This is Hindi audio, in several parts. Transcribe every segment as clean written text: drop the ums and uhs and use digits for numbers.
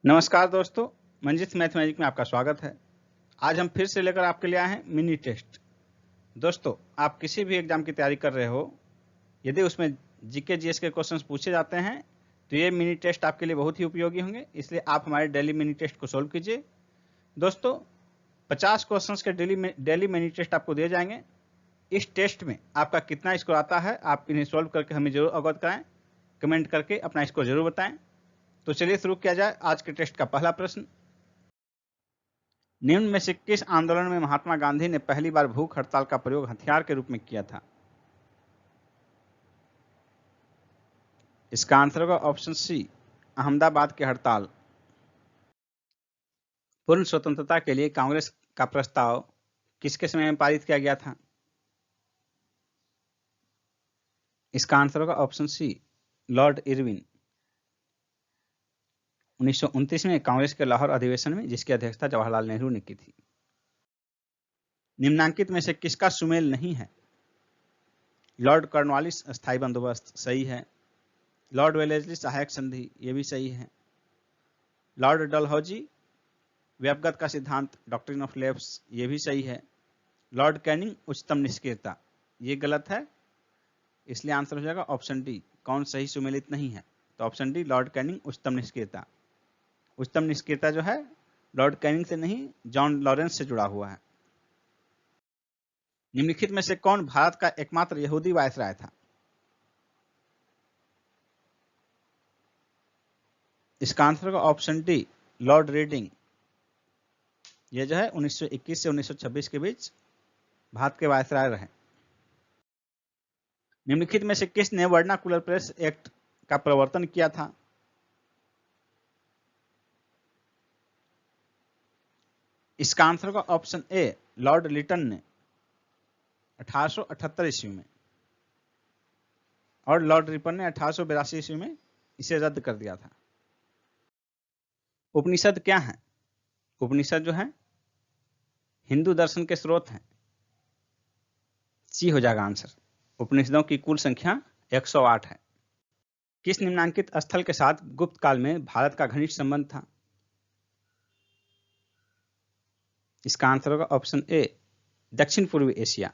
नमस्कार दोस्तों, मंजित मैथमेटिक में आपका स्वागत है। आज हम फिर से लेकर आपके लिए आए हैं मिनी टेस्ट। दोस्तों, आप किसी भी एग्जाम की तैयारी कर रहे हो, यदि उसमें जीके जीएस के क्वेश्चंस पूछे जाते हैं तो ये मिनी टेस्ट आपके लिए बहुत ही उपयोगी होंगे, इसलिए आप हमारे डेली मिनी टेस्ट को सोल्व कीजिए। दोस्तों, 50 क्वेश्चंस के डेली मिनी टेस्ट आपको दिए जाएंगे। इस टेस्ट में आपका कितना स्कोर आता है, आप इन्हें सोल्व करके हमें जरूर अवगत कराएं। कमेंट करके अपना स्कोर जरूर बताएं। तो चलिए शुरू किया जाए। आज के टेस्ट का पहला प्रश्न, निम्न में से किस आंदोलन में महात्मा गांधी ने पहली बार भूख हड़ताल का प्रयोग हथियार के रूप में किया था? इसका आंसर होगा ऑप्शन सी, अहमदाबाद की हड़ताल। पूर्ण स्वतंत्रता के लिए कांग्रेस का प्रस्ताव किसके समय में पारित किया गया था? इसका आंसर होगा ऑप्शन सी, लॉर्ड इरविन। 1929 में कांग्रेस के लाहौर अधिवेशन में, जिसकी अध्यक्षता जवाहरलाल नेहरू ने की थी। निम्नांकित में से किसका सुमेल नहीं है? लॉर्ड कॉर्नवालिस स्थायी बंदोबस्त सही है। लॉर्ड वेलेस्ली सहायक संधि, ये भी सही है। लॉर्ड डलहौजी व्यवगत का सिद्धांत डॉक्ट्रिन ऑफ लेफ्ट्स, ये भी सही है। लॉर्ड कैनिंग उच्चतम निष्क्रियता, ये गलत है, इसलिए आंसर हो जाएगा ऑप्शन डी। कौन सही सुमेलित नहीं है? तो ऑप्शन डी, लॉर्ड कैनिंग उच्चतम निष्क्रियता। उच्चतम निष्क्रियता जो है लॉर्ड कैनिंग से नहीं, जॉन लॉरेंस से जुड़ा हुआ है। निम्नलिखित में से कौन भारत का एकमात्र यहूदी वायसराय था? इसका आंसर होगा ऑप्शन डी, लॉर्ड रीडिंग। यह जो है 1921 से 1926 के बीच भारत के वायसराय रहे। निम्नलिखित में से किसने वर्नाकुलर प्रेस एक्ट का प्रवर्तन किया था? इसका आंसर होगा ऑप्शन ए, लॉर्ड लिटन ने 1878 ईस्वी में, और लॉर्ड रिपन ने 1882 ईस्वी में इसे रद्द कर दिया था। उपनिषद क्या है? उपनिषद जो है हिंदू दर्शन के स्रोत हैं। सी हो जाएगा आंसर। उपनिषदों की कुल संख्या 108 है। किस निम्नांकित स्थल के साथ गुप्त काल में भारत का घनिष्ठ संबंध था? इसका आंसर होगा ऑप्शन ए, दक्षिण पूर्वी एशिया।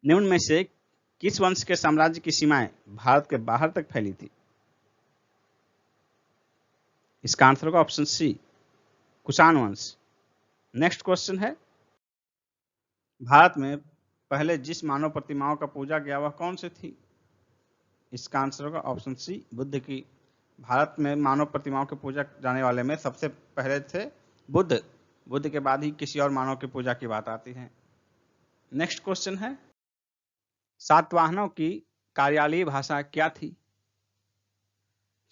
निम्न में से किस वंश के साम्राज्य की सीमाएं भारत के बाहर तक फैली थी? इसका आंसर होगा ऑप्शन सी, कुषाण वंश। नेक्स्ट क्वेश्चन है, भारत में पहले जिस मानव प्रतिमाओं का पूजा गया वह कौन से थी? इसका आंसर होगा ऑप्शन सी, बुद्ध की। भारत में मानव प्रतिमाओं की पूजा जाने वाले में सबसे पहले थे बुद्ध। बुद्ध के बाद ही किसी और मानव की पूजा की बात आती है। नेक्स्ट क्वेश्चन है, सातवाहनों की कार्यालयीय भाषा क्या थी?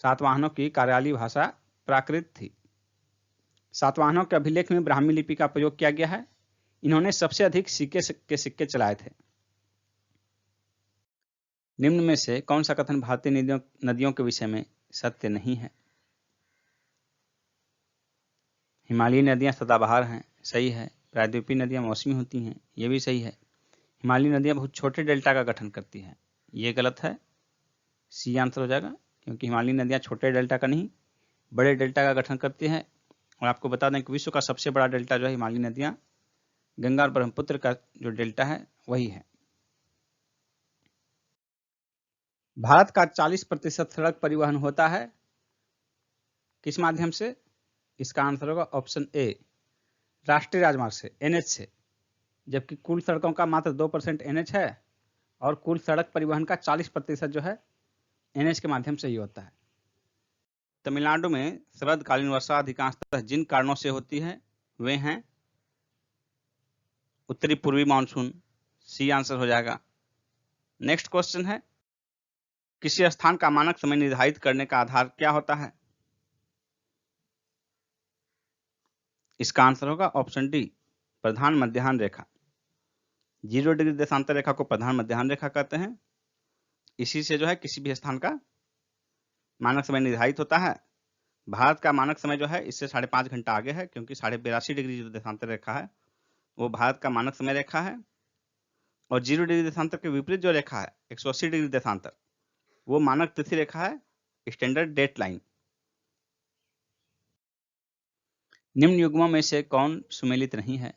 सातवाहनों की कार्यालयीय भाषा प्राकृत थी। सातवाहनों के अभिलेख में ब्राह्मी लिपि का प्रयोग किया गया है। इन्होंने सबसे अधिक सिक्के चलाए थे। निम्न में से कौन सा कथन भारतीय नदियों के विषय में सत्य नहीं है? हिमालयी नदियां सदाबहार हैं, सही है। प्रायद्वीपीय नदियां मौसमी होती हैं, यह भी सही है। हिमालयी नदियां बहुत छोटे डेल्टा का गठन करती हैं, ये गलत है। सी आंसर हो जाएगा, क्योंकि हिमालयी नदियां छोटे डेल्टा का नहीं, बड़े डेल्टा का गठन करती हैं। और आपको बता दें कि विश्व का सबसे बड़ा डेल्टा जो है हिमालयी नदियां गंगा और ब्रह्मपुत्र का जो डेल्टा है वही है। भारत का 40% सड़क परिवहन होता है किस माध्यम से? इसका आंसर होगा ऑप्शन ए, राष्ट्रीय राजमार्ग से, एनएच से। जबकि कुल सड़कों का मात्र 2% एनएच है, और कुल सड़क परिवहन का 40% जो है एनएच के माध्यम से ही होता है। तमिलनाडु में शरदकालीन वर्षा अधिकांशतः जिन कारणों से होती है वे हैं उत्तरी पूर्वी मानसून। सी आंसर हो जाएगा। नेक्स्ट क्वेश्चन है, किसी स्थान का मानक समय निर्धारित करने का आधार क्या होता है? इसका आंसर होगा ऑप्शन डी, प्रधान मध्याह्न रेखा। 0 डिग्री देशांतर रेखा को प्रधान मध्याह्न रेखा कहते हैं। इसी से जो है किसी भी स्थान का मानक समय निर्धारित होता है। भारत का मानक समय जो है इससे 5.5 घंटा आगे है, क्योंकि 82.5 डिग्री जो देशांतर रेखा है वो भारत का मानक समय रेखा है। और 0 डिग्री देशांतर के विपरीत जो रेखा है 180 डिग्री देशांतर, वो मानक तिथि रेखा है, स्टैंडर्ड डेट लाइन। निम्न युग्मों में से कौन सुमेलित नहीं है?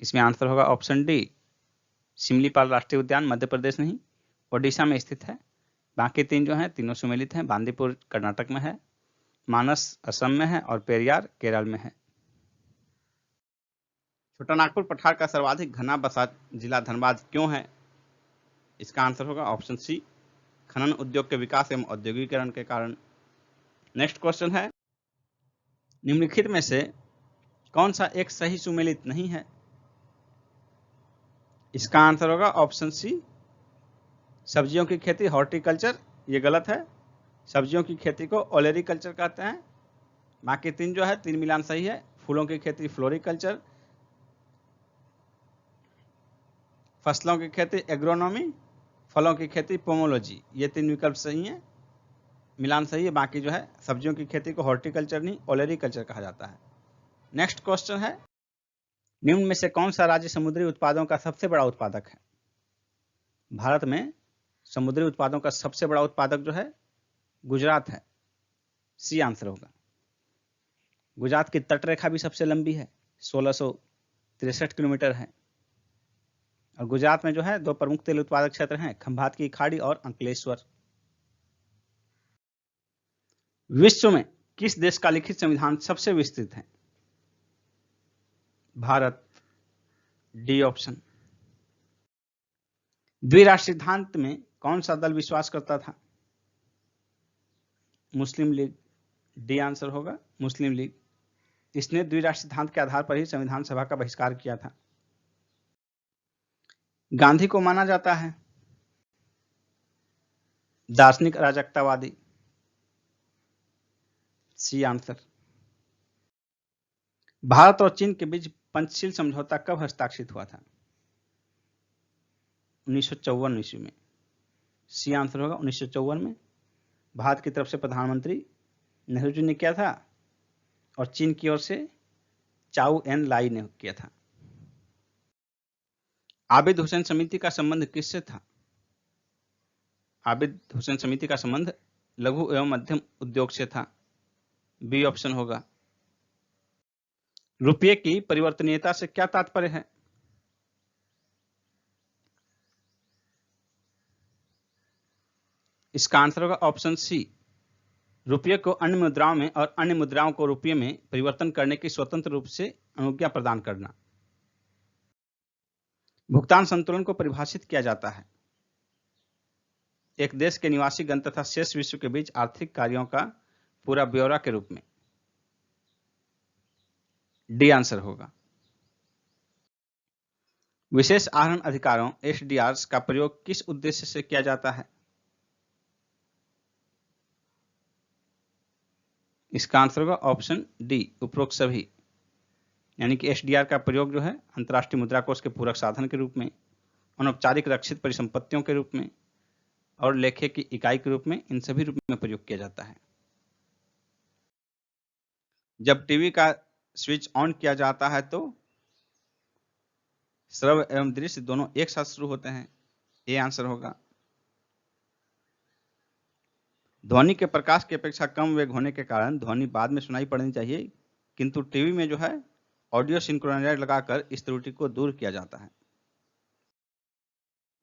इसमें आंसर होगा ऑप्शन डी, सिमलीपाल राष्ट्रीय उद्यान मध्य प्रदेश नहीं, ओडिशा में स्थित है। बाकी तीन जो हैं तीनों सुमेलित हैं। बांदीपुर कर्नाटक में है, मानस असम में है और पेरियार केरल में है। छोटा नागपुर पठार का सर्वाधिक घना बसा जिला धनबाद क्यों है? इसका आंसर होगा ऑप्शन सी, खनन उद्योग के विकास एवं औद्योगिकरण के कारण। नेक्स्ट क्वेश्चन है, निम्नलिखित में से कौन सा एक सही सुमेलित नहीं है? इसका आंसर होगा ऑप्शन सी, सब्जियों की खेती हॉर्टिकल्चर। ये गलत है, सब्जियों की खेती को ओलेरिकल्चर कहते हैं। बाकी तीन जो है तीन मिलान सही है। फूलों की खेती फ्लोरिकल्चर, फसलों की खेती एग्रोनॉमी, फलों की खेती पोमोलॉजी। ये तीन विकल्प सही हैं, मिलान सही है। बाकी जो है सब्जियों की खेती को हॉर्टिकल्चर नहीं ओलेरिकल्चर कहा जाता है। नेक्स्ट क्वेश्चन है, निम्न में से कौन सा राज्य समुद्री उत्पादों का सबसे बड़ा उत्पादक है? भारत में समुद्री उत्पादों का सबसे बड़ा उत्पादक जो है गुजरात है। सी आंसर होगा। गुजरात की तट रेखा भी सबसे लंबी है, 1663 किलोमीटर है। और गुजरात में जो है दो प्रमुख तेल उत्पादक क्षेत्र हैं, खंभात की खाड़ी और अंकलेश्वर। विश्व में किस देश का लिखित संविधान सबसे विस्तृत है? Bharat, D option. द्विराष्ट्र सिद्धांत में कौन सा दल विश्वास करता था? मुस्लिम लीग, डी आंसर होगा मुस्लिम लीग। इसने द्विराष्ट्र सिद्धांत के आधार पर ही संविधान सभा का बहिष्कार किया था। गांधी को माना जाता है दार्शनिक अराजकतावादी। C answer. भारत और चीन के बीच पंचशील समझौता कब हस्ताक्षरित हुआ था? 1954 ईस्वी में। सी आंसर होगा 1954 में। भारत की तरफ से प्रधानमंत्री नेहरू जी ने किया था और चीन की ओर से चाउ एन लाई ने किया था। आबिद हुसैन समिति का संबंध किससे था? आबिद हुसैन समिति का संबंध लघु एवं मध्यम उद्योग से था। बी ऑप्शन होगा। रुपये की परिवर्तनीयता से क्या तात्पर्य है? इसका आंसर होगा ऑप्शन सी, रुपये को अन्य मुद्राओं में और अन्य मुद्राओं को रुपये में परिवर्तन करने की स्वतंत्र रूप से अनुज्ञा प्रदान करना। भुगतान संतुलन को परिभाषित किया जाता है एक देश के निवासी गण तथा शेष विश्व के बीच आर्थिक कार्यों का पूरा ब्यौरा के रूप में। डी आंसर होगा। विशेष आहरण अधिकारों एसडीआर्स का प्रयोग किस उद्देश्य से किया जाता है? इसका आंसर होगा ऑप्शन डी, उपरोक्त सभी। यानी कि एसडीआर का प्रयोग जो है अंतर्राष्ट्रीय मुद्रा कोष के पूरक साधन के रूप में, अनौपचारिक रक्षित परिसंपत्तियों के रूप में और लेखे की इकाई के रूप में, इन सभी रूप में प्रयोग किया जाता है। जब टीवी का स्विच ऑन किया जाता है तो श्रव्य एवं दृश्य दोनों एक साथ शुरू होते हैं। ये आंसर होगा। ध्वनि के प्रकाश की अपेक्षा कम वेग होने के कारण ध्वनि बाद में सुनाई पड़नी चाहिए, किंतु टीवी में जो है ऑडियो सिंक्रोनाइजर लगाकर इस त्रुटि को दूर किया जाता है।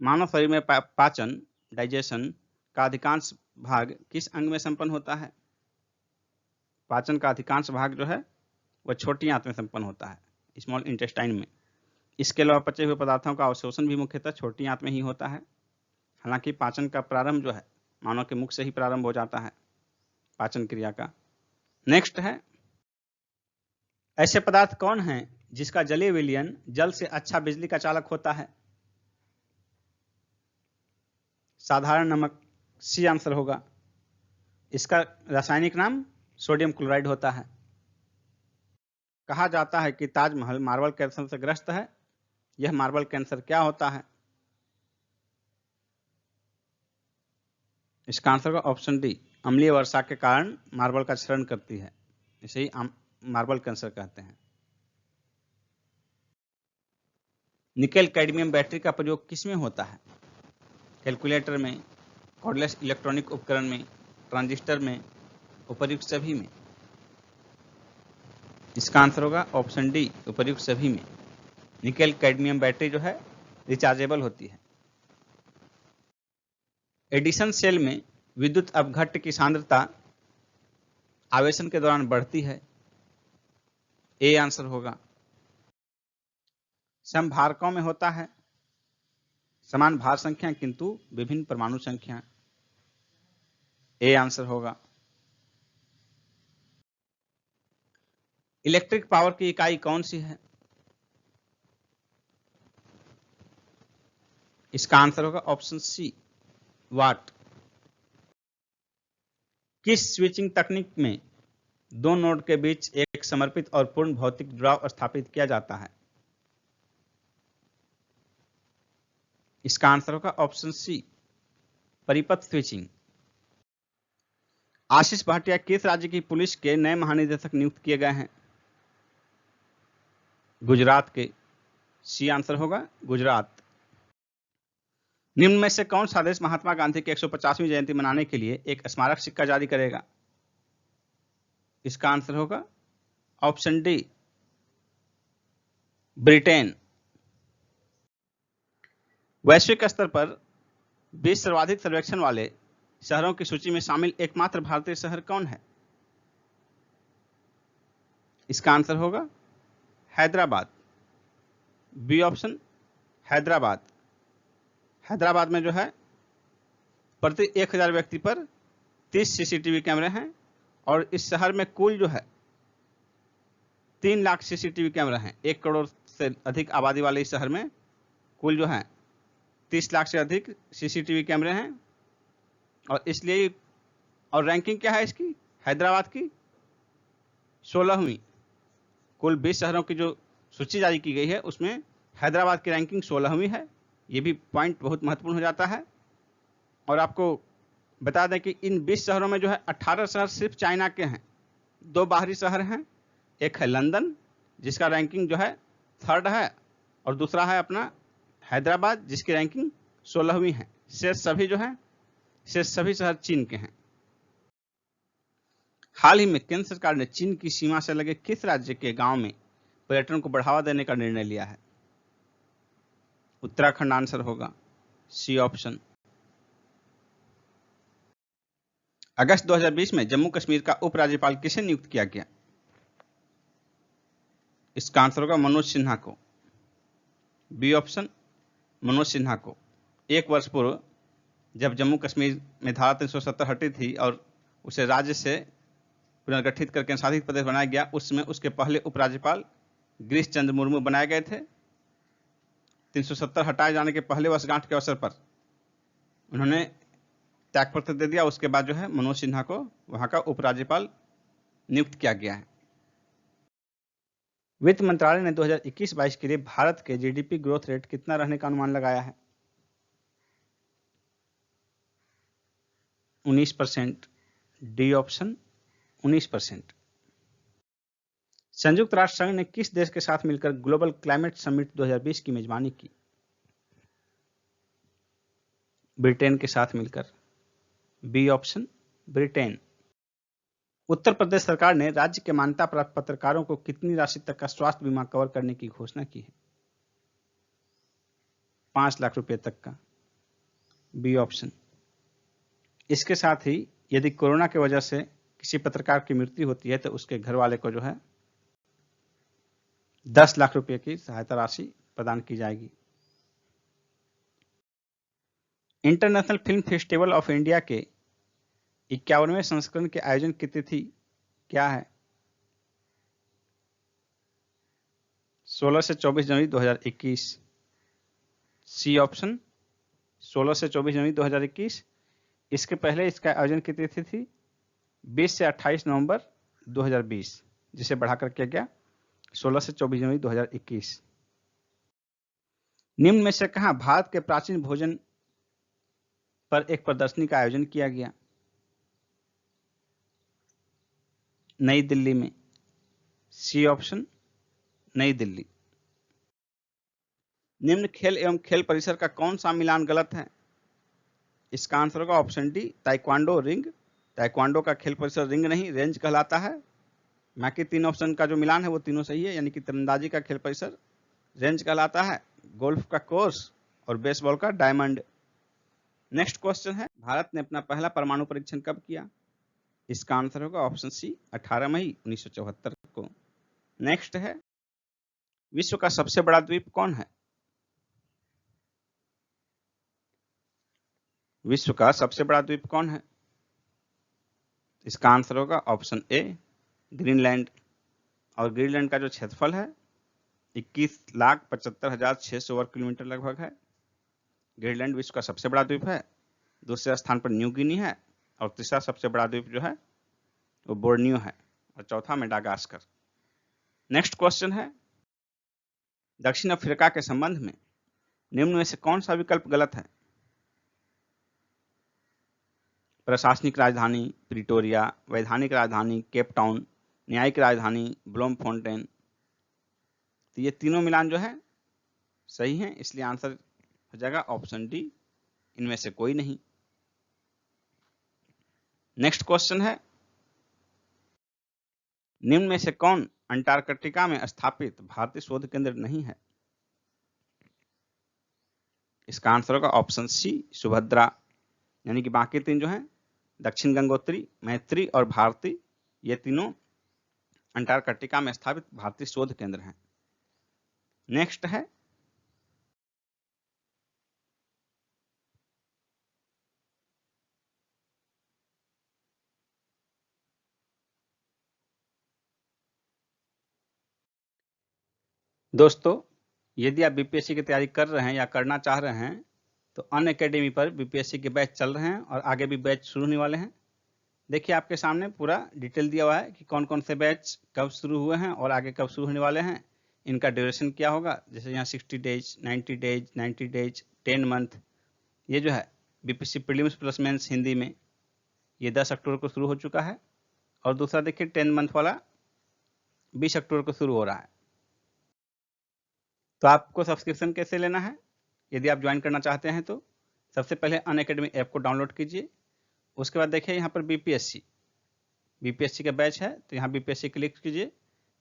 मानव शरीर में पाचन डाइजेशन का अधिकांश भाग किस अंग में संपन्न होता है? पाचन का अधिकांश भाग जो है वह छोटी आंत में संपन्न होता है, स्मॉल इंटेस्टाइन में। इसके अलावा पचे हुए पदार्थों का अवशोषण भी मुख्यतः छोटी आंत में ही होता है। हालांकि पाचन का प्रारंभ जो है मानव के मुख से ही प्रारंभ हो जाता है पाचन क्रिया का। नेक्स्ट है, ऐसे पदार्थ कौन हैं जिसका जलीय विलयन जल से अच्छा बिजली का चालक होता है? साधारण नमक, सी आंसर होगा। इसका रासायनिक नाम सोडियम क्लोराइड होता है। कहा जाता है कि ताजमहल मार्बल कैंसर से ग्रस्त है। यह मार्बल कैंसर क्या होता है? इसका आंसर होगा ऑप्शन डी, अम्लीय वर्षा के कारण मार्बल का क्षरण करती है, इसे ही मार्बल कैंसर कहते हैं। निकेल कैडमियम बैटरी का प्रयोग किसमें होता है? कैलकुलेटर में, कॉर्डलेस इलेक्ट्रॉनिक उपकरण में, ट्रांजिस्टर में, उपर्युक्त सभी में। इसका आंसर होगा ऑप्शन डी, उपर्युक्त सभी में। निकेल कैडमियम बैटरी जो है रिचार्जेबल होती है। एडिशन सेल में विद्युत अपघट्ट की सांद्रता आवेशन के दौरान बढ़ती है। ए आंसर होगा। समभारकों में होता है समान भार संख्या किंतु विभिन्न परमाणु संख्या। ए आंसर होगा। इलेक्ट्रिक पावर की इकाई कौन सी है? इसका आंसर होगा ऑप्शन सी, वाट। किस स्विचिंग तकनीक में दो नोड के बीच एक समर्पित और पूर्ण भौतिक जुड़ाव स्थापित किया जाता है? इसका आंसर होगा ऑप्शन सी, परिपथ स्विचिंग। आशीष भाटिया किस राज्य की पुलिस के नए महानिदेशक नियुक्त किए गए हैं? गुजरात के। सी आंसर होगा गुजरात। निम्न में से कौन सा देश महात्मा गांधी की 150वीं जयंती मनाने के लिए एक स्मारक सिक्का जारी करेगा? इसका आंसर होगा ऑप्शन डी, ब्रिटेन। वैश्विक स्तर पर 20 सर्वाधिक सर्वेक्षण वाले शहरों की सूची में शामिल एकमात्र भारतीय शहर कौन है? इसका आंसर होगा हैदराबाद। B option, Hyderabad. हैदराबाद में जो है प्रति 1000 व्यक्ति पर 30 सीसीटीवी कैमरे हैं और इस शहर में कुल जो है 3 लाख सीसीटीवी कैमरे हैं। 1 करोड़ से अधिक आबादी वाले इस शहर में कुल जो है 30 लाख से अधिक सीसीटीवी कैमरे हैं और इसलिए, और रैंकिंग क्या है इसकी हैदराबाद की? 16वीं। कुल 20 शहरों की जो सूची जारी की गई है उसमें हैदराबाद की रैंकिंग 16वीं है। ये भी पॉइंट बहुत महत्वपूर्ण हो जाता है। और आपको बता दें कि इन 20 शहरों में जो है 18 शहर सिर्फ चाइना के हैं। 2 बाहरी शहर हैं, एक है लंदन जिसका रैंकिंग जो है 3rd है और दूसरा है अपना हैदराबाद जिसकी रैंकिंग 16वीं है। शेष सभी शहर चीन के हैं। हाल ही में केंद्र सरकार ने चीन की सीमा से लगे किस राज्य के गांव में पर्यटन को बढ़ावा देने का निर्णय लिया है? उत्तराखंड आंसर होगा। C option. अगस्त 2020 में जम्मू कश्मीर का उपराज्यपाल किसे नियुक्त किया गया? इसका आंसर होगा मनोज सिन्हा को। बी ऑप्शन, मनोज सिन्हा को। 1 वर्ष पूर्व जब जम्मू कश्मीर में धारा 370 हटी थी और उसे राज्य से पुनर्गठित कर केंद्रशासित प्रदेश बनाया गया, उस समय उसके पहले उपराज्यपाल गिरीश चंद्र मुर्मू बनाए गए थे। 370 हटाए जाने के पहले वर्षगांठ के अवसर पर उन्होंने त्यागपत्र दे दिया। उसके बाद जो है मनोज सिन्हा को वहां का उपराज्यपाल नियुक्त किया गया है। वित्त मंत्रालय ने 2021-22 के लिए भारत के जीडीपी ग्रोथ रेट कितना रहने का अनुमान लगाया है? 19%। D option, 19%। संयुक्त राष्ट्र संघ ने किस देश के साथ मिलकर ग्लोबल क्लाइमेट समिट 2020 की मेजबानी की? ब्रिटेन के साथ मिलकर। B option, Britain. Uttar Pradesh सरकार ने राज्य के मान्यता प्राप्त पत्रकारों को कितनी राशि तक का स्वास्थ्य बीमा कवर करने की घोषणा की है? 5 लाख रुपए तक का। B option. इसके साथ ही यदि कोरोना की वजह से किसी पत्रकार की मृत्यु होती है तो उसके घर वाले को जो है 10 लाख रुपए की सहायता राशि प्रदान की जाएगी। International film festival of India के 51वें संस्करण के आयोजन की तिथि क्या है? 16 से 24 जनवरी 2021। सी ऑप्शन, 16 से 24 जनवरी 2021। इसके पहले इसका आयोजन की तिथि थी 20 से 28 नवंबर 2020, जिसे बढ़ाकर किया गया 16 से 24 जनवरी 2021। निम्न में से कहां भारत के प्राचीन भोजन पर एक प्रदर्शनी का आयोजन किया गया? नई दिल्ली में। सी ऑप्शन, नई दिल्ली। निम्न खेल एवं खेल परिसर का कौन सा मिलान गलत है? इसका आंसर होगा option D, taekwondo ring taekwondo का खेल परिसर रिंग नहीं रेंज कहलाता है। बाकी 3 ऑप्शन का जो मिलान है वो तीनों सही है, यानी कि तीरंदाजी का खेल परिसर रेंज कहलाता है, गोल्फ का कोर्स और बेसबॉल का डायमंड। नेक्स्ट क्वेश्चन है, भारत ने अपना पहला परमाणु परीक्षण कब किया? इसका आंसर होगा ऑप्शन सी 18 मई 1974 को। नेक्स्ट है, विश्व का सबसे बड़ा द्वीप कौन है? विश्व का सबसे बड़ा द्वीप कौन है? इसका आंसर होगा ऑप्शन ए ग्रीनलैंड। और ग्रीनलैंड का जो क्षेत्रफल है 21,75,600 वर्ग किलोमीटर लगभग है। ग्रीनलैंड विश्व का सबसे बड़ा द्वीप है। दूसरे स्थान पर न्यू गिनी है और तीसरा सबसे बड़ा द्वीप जो है वो बोर्नियो है और चौथा मेडागास्कर। नेक्स्ट क्वेश्चन है, दक्षिण अफ्रीका के संबंध में निम्न में से कौन सा विकल्प गलत है? प्रशासनिक राजधानी प्रिटोरिया, वैधानिक राजधानी केप टाउन, न्यायिक राजधानी ब्लोमफोंटेन। तो ये तीनों मिलान जो है सही है, इसलिए आंसर हो जाएगा ऑप्शन डी, इनमें से कोई नहीं। नेक्स्ट क्वेश्चन है, निम्न में से कौन अंटार्कटिका में स्थापित भारतीय शोध केंद्र नहीं है? इसका आंसर होगा ऑप्शन सी सुभद्रा। यानी कि बाकी 3 जो हैं दक्षिण गंगोत्री, मैत्री और भारती, ये तीनों अंटार्कटिका में स्थापित भारतीय शोध केंद्र हैं। नेक्स्ट है, दोस्तों यदि आप बीपीएससी की तैयारी कर रहे हैं या करना चाह रहे हैं तो अनअकैडमी पर बीपीएससी के बैच चल रहे हैं और आगे भी बैच शुरू होने वाले हैं। देखिए आपके सामने पूरा डिटेल दिया हुआ है कि कौन कौन से बैच कब शुरू हुए हैं और आगे कब शुरू होने वाले हैं, इनका ड्यूरेशन क्या होगा। जैसे यहाँ 60 डेज, 90 डेज, 90 डेज, 10 मंथ। ये जो है BPSC prelims plus mains Hindi में ये 10 अक्टूबर को शुरू हो चुका है और दूसरा देखिए 10 मंथ वाला 20 अक्टूबर को शुरू हो रहा है। तो आपको सब्सक्रिप्शन कैसे लेना है यदि आप ज्वाइन करना चाहते हैं तो सबसे पहले अनअकैडमी ऐप को डाउनलोड कीजिए। उसके बाद देखिए यहाँ पर बीपीएससी का बैच है तो यहाँ बीपीएससी क्लिक कीजिए।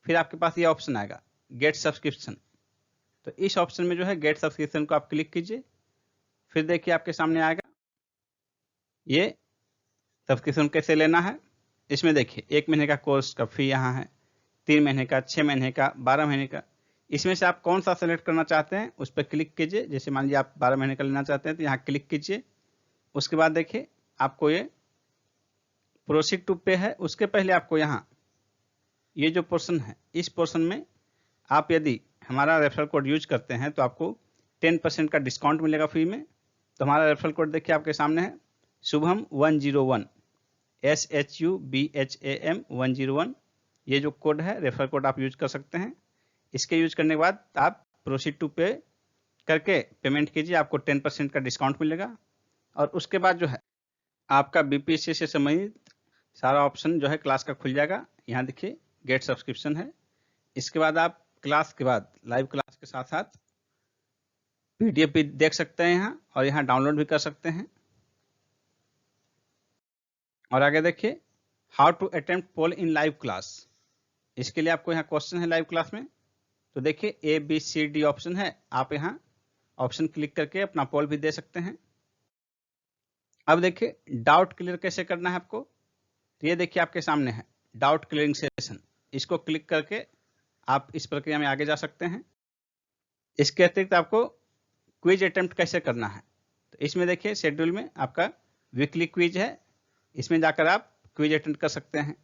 फिर आपके पास ये ऑप्शन आएगा गेट सब्सक्रिप्शन। तो इस ऑप्शन में जो है गेट सब्सक्रिप्शन को आप क्लिक कीजिए। फिर देखिए आपके सामने आएगा ये सब्सक्रिप्शन कैसे लेना है। इसमें देखिए 1 महीने का कोर्स का फी यहाँ है, 3 महीने का, 6 महीने का, 12 महीने का। इसमें से आप कौन सा सेलेक्ट करना चाहते हैं उस पर क्लिक कीजिए। जैसे मान लीजिए आप 12 महीने का लेना चाहते हैं तो यहाँ क्लिक कीजिए। उसके बाद देखिए आपको ये प्रोसीड टू पे है, उसके पहले आपको यहाँ ये जो पोर्शन है इस पोर्शन में आप यदि हमारा रेफरल कोड यूज करते हैं तो आपको 10% का डिस्काउंट मिलेगा फ्री में। तो हमारा रेफरल कोड देखिए आपके सामने है शुभम 101 SHUBHAM 101। ये जो कोड है रेफरल कोड आप यूज कर सकते हैं। इसके यूज करने के बाद आप प्रोसीड टू पे करके पेमेंट कीजिए, आपको 10% का डिस्काउंट मिलेगा। और उसके बाद जो है आपका बीपीएससी से संबंधित सारा ऑप्शन जो है क्लास का खुल जाएगा। यहाँ देखिए गेट सब्सक्रिप्शन है। इसके बाद आप क्लास के बाद लाइव क्लास के साथ साथ पीडीएफ भी देख सकते हैं यहाँ और यहाँ डाउनलोड भी कर सकते हैं। और आगे देखिए how to attempt poll in live class. इसके लिए आपको यहाँ क्वेश्चन है लाइव क्लास में। तो देखिए ABCD ऑप्शन है, आप यहाँ ऑप्शन क्लिक करके अपना पोल भी दे सकते हैं। अब देखिए डाउट क्लियर कैसे करना है आपको। तो ये देखिए आपके सामने है डाउट क्लियरिंग सेशन। इसको क्लिक करके आप इस प्रक्रिया में आगे जा सकते हैं। इसके अतिरिक्त आपको क्विज अटेम्प्ट कैसे करना है तो इसमें देखिए शेड्यूल में आपका वीकली क्विज है, इसमें जाकर आप क्विज अटेम्प्ट कर सकते हैं।